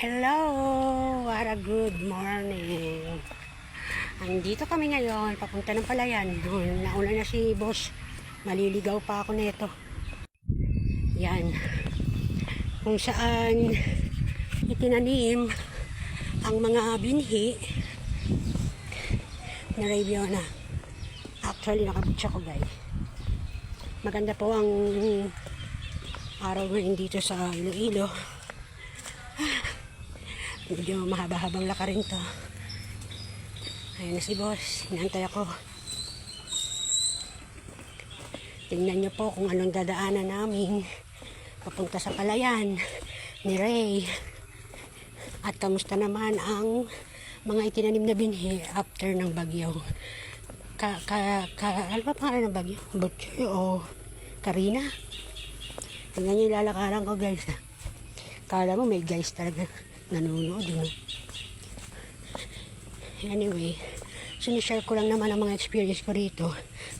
Hello! What a good morning! Andito kami ngayon, papunta ng Palayan. Doon, nauna na si boss. Maliligaw pa ako nito. Yan. Kung saan itinanim ang mga binhi na Raviona. Actually, nakabutsa ko guys. Maganda po ang araw ngayon dito sa Iloilo. Medyo mahaba-habang lakarin to. Ayun na si boss. Hinantay ako. Tingnan nyo po kung anong dadaanan namin papunta sa Palayan ni Ray. At kamusta naman ang mga itinanim na binhi after ng bagyo. Ano ba pangalan ng bagyo? Butchoy o Karina? Tingnan nyo yung lalakaran ko guys. Kala mo may guys talaga nanonood. Anyway, sinishare ko lang naman ang mga experience ko rito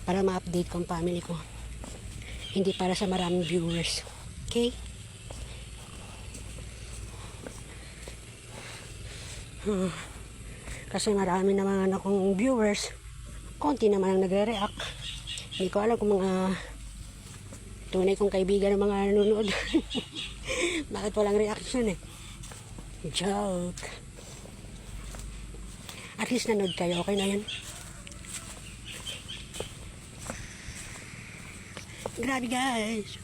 para ma-update ko ang family ko. Hindi para sa maraming viewers. Okay? Kasi marami naman akong viewers. Konti naman ang nagre-react. Hindi ko alam kung mga tunay kong kaibigan ng mga nanonood. Bakit walang reaction eh? Joke. At least nanood kayo. Okay na yun. Grabe guys.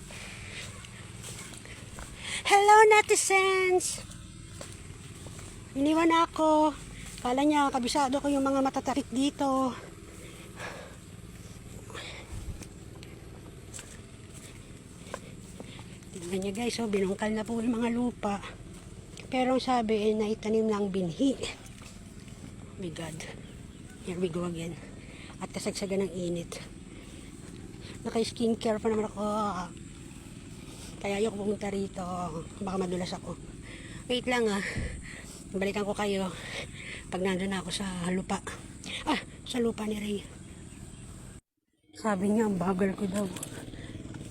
Hello netizens. Iniwan ako. Kala niya kabisado ko yung mga matatarik dito. Tingnan niya guys, oh, binungkal na po yung mga lupa. Pero ang sabi na itanim lang binhi. Oh my God. Here we go again. At kasagsagan ng init. Naka-skincare pa naman ako. Kaya ayoko pumunta rito. Baka madulas ako. Wait lang ah. Balikan ko kayo pag nandun ako sa lupa. Sa lupa ni Ray. Sabi niya, ang bagal ko daw.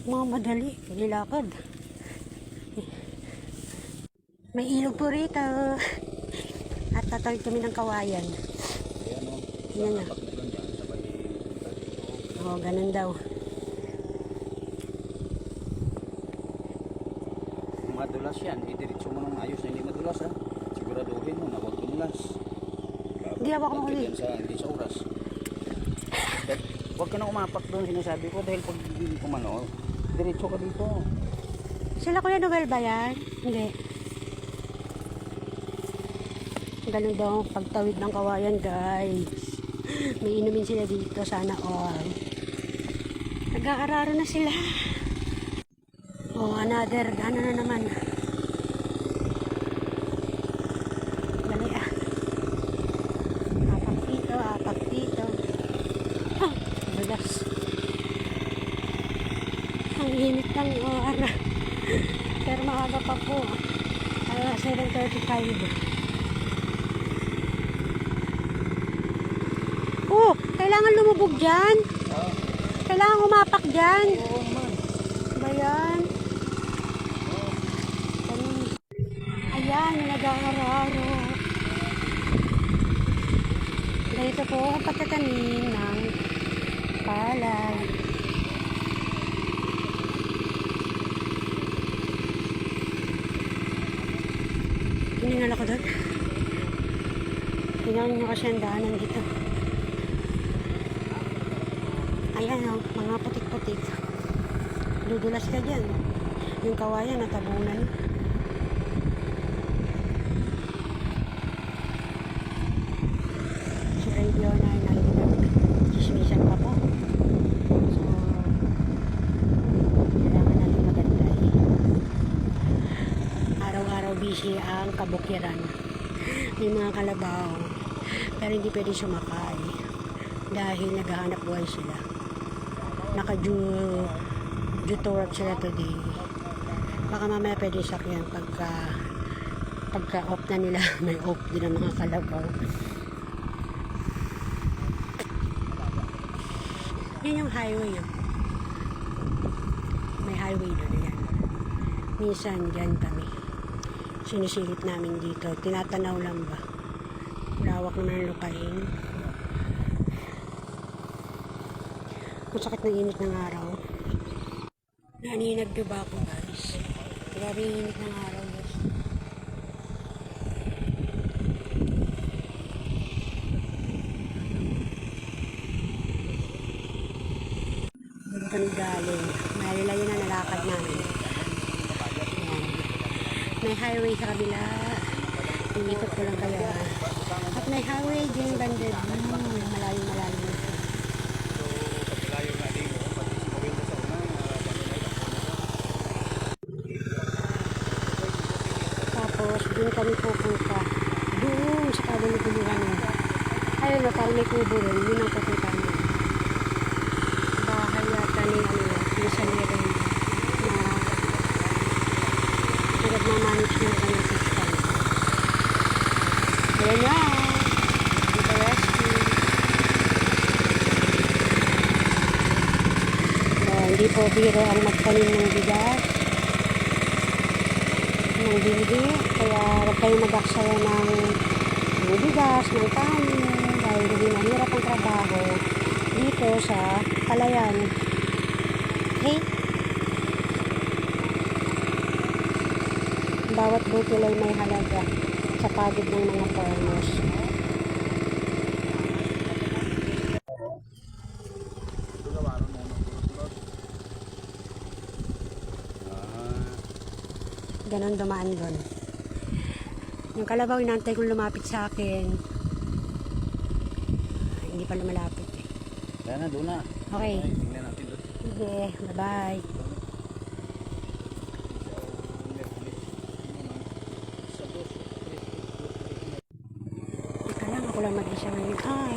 Mga madali. Nilakad. May ilog po rito. At tatawid kami ng kawayan. Yan na. Oo, ganun daw. Madulas yan. Idiretso mo ng ayos na hindi madulas ha. Siguraduhin mo na huwag tumulas. Hindi ako makuli. Hindi sa oras. Huwag ka na umapak doon sinasabi ko dahil pag kumano, diretso ka dito. Sila Kuya Noel ba yan? Hindi. Ganun daw pagtawid ng kawayan guys. May inumin sila dito, sana all. Nag-aararo na sila. Oh, another, ano na naman. Dali ah. Apak dito. Bulas. Ang init ng oras. Pero maaga pa po. 7:35. Kailangan lumubog dyan. Kailangan umapak dyan. Ba yan? Ayan, nag-aararo. Dito po ang pagtatanim ng palay. Hiningal ako doon. Tingnan nyo kasi ang daanan dito. Ayan o, mga putik-putik. Dudulas ka dyan. Yung kawayan natabunan. Si Raviona ay nag-chismisan pa po. So, kailangan natin magantay. Araw-araw busy ang kabukiran. May mga kalabaw. Pero hindi pwede sumakay. Dahil naghahanap buhay sila. Naka-due to work sila today. Baka mamaya pwede sakyan pagka off na nila. May off din ang mga kalabaw. Yan yung highway yun. May highway doon yan. Minsan dyan kami Sinisilip namin dito. Tinatanaw lang ba? Lawak naman ang lupain. Ang sakit ng init ng araw. Naninag ba ako guys? Grabe yung init ng araw guys. Doon kami galing. Nalilayo na nalakad namin. Ayan. May highway sa kabila. Inikot ko lang kayo. At may highway din banded. Malayo na siya. Tapos doon kami pupunta. Doon sa kaluluguluhan niya. Ayun na, parang may kubo rin. Yun ang pupunta niya. Bahay yata ni yung salirin na nagmamanagement ka ng fiscal. Ayan na. Interesting. Hindi po biro ang magtanim ng bigas. Ng bindi. Kaya huwag kayong mag-aksaya ng bigas, ng kanin. Dahil hindi mahirap ang trabaho dito sa Palayan. Okay? Bawat butil ay may halaga sa pagod ng mga farmers. Ganon dumaan doon. Yung kalabaw, inantay kong lumapit sa akin. Ay, hindi pa lumalapit eh. Kaya na, doon na. Okay. Tingnan natin doon. Sige, bye-bye. Teka lang, ako lang mag-isa ngayon. Ay,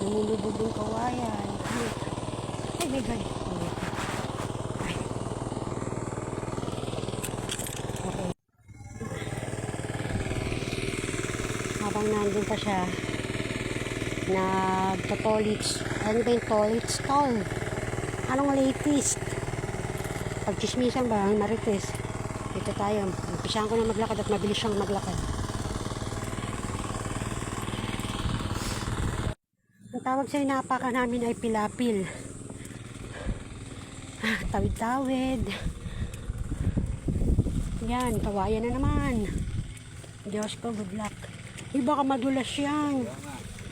lumulubog yung kawayan. Ay, may God. Ay. Okay. Habang nandun pa siya, nagtotolits. Ano ba yung tolits? Tol. Anong latest? Pagchismisan ba? Marites. Dito tayo. Umpisahan ko na maglakad at mabilis siyang maglakad. Ang tawag sa inapakan namin ay pilapil. Tawid-tawid. Yan, kawayan na naman. Diyos ko, good luck. Iba ka madulas yan.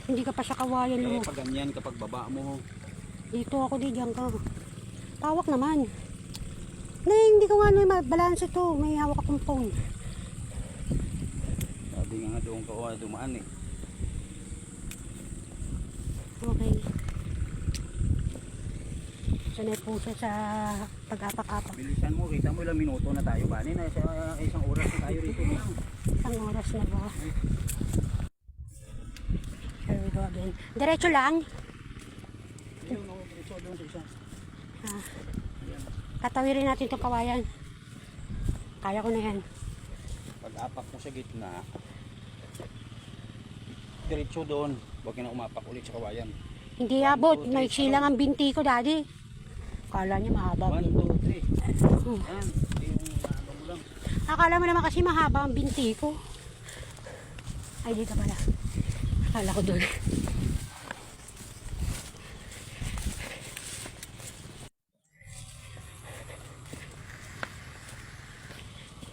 Hindi ka pa sa kawayan mo. Pag ganyan, kapag baba mo. Dito ako diyan ka. Tawak naman. Hindi ko nga na balance ito. May hawak akong phone. Sabi nga doon ka dumaan eh. Okay. Sanay po siya sa pag-apak-apak. Bilisan mo, kita mo ilang minuto na tayo ba? Na isang oras na tayo rito. Isang oras na ba? Here we go again. Diretso lang. Tatawirin natin itong kawayan. Kaya ko na yan. Pag-apak mo sa gitna, diretso doon. Huwag ka na umapak ulit sa kawayan. Hindi abot. Maiksi lang ang binti ko, daddy. Akala niya mahaba. 1, 2, 3. Yan. Yung ano mo lang. Akala mo naman kasi mahaba ang binti ko. Ay, dito pala. Akala ko doon.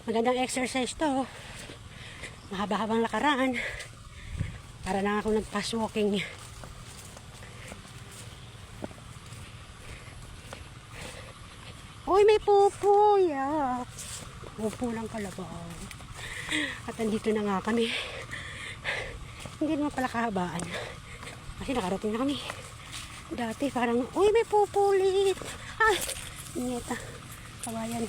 Magandang exercise to. Mahaba-habang lakaran. Para na ako nag-fast walking. Uy, may pupo. Yeah. Pupo ng kalabaw. At andito na nga kami. Hindi naman pala kahabaan. Kasi nakarating na kami. Dati parang, uy, may pupo ulit. Ay, neta. Kawayan.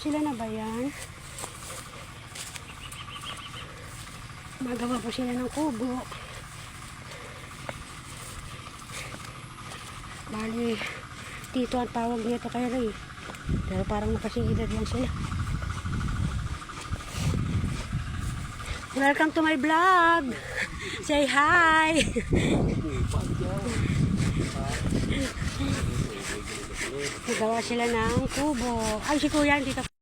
Sila na ba yan? Magawa po sila ng kubo. Bali, tito ang tawag nito kay Ray. Pero parang nakasing edad lang sila. Welcome to my vlog! Say hi! Nagawa sila ng kubo. Ay, si kuya, dito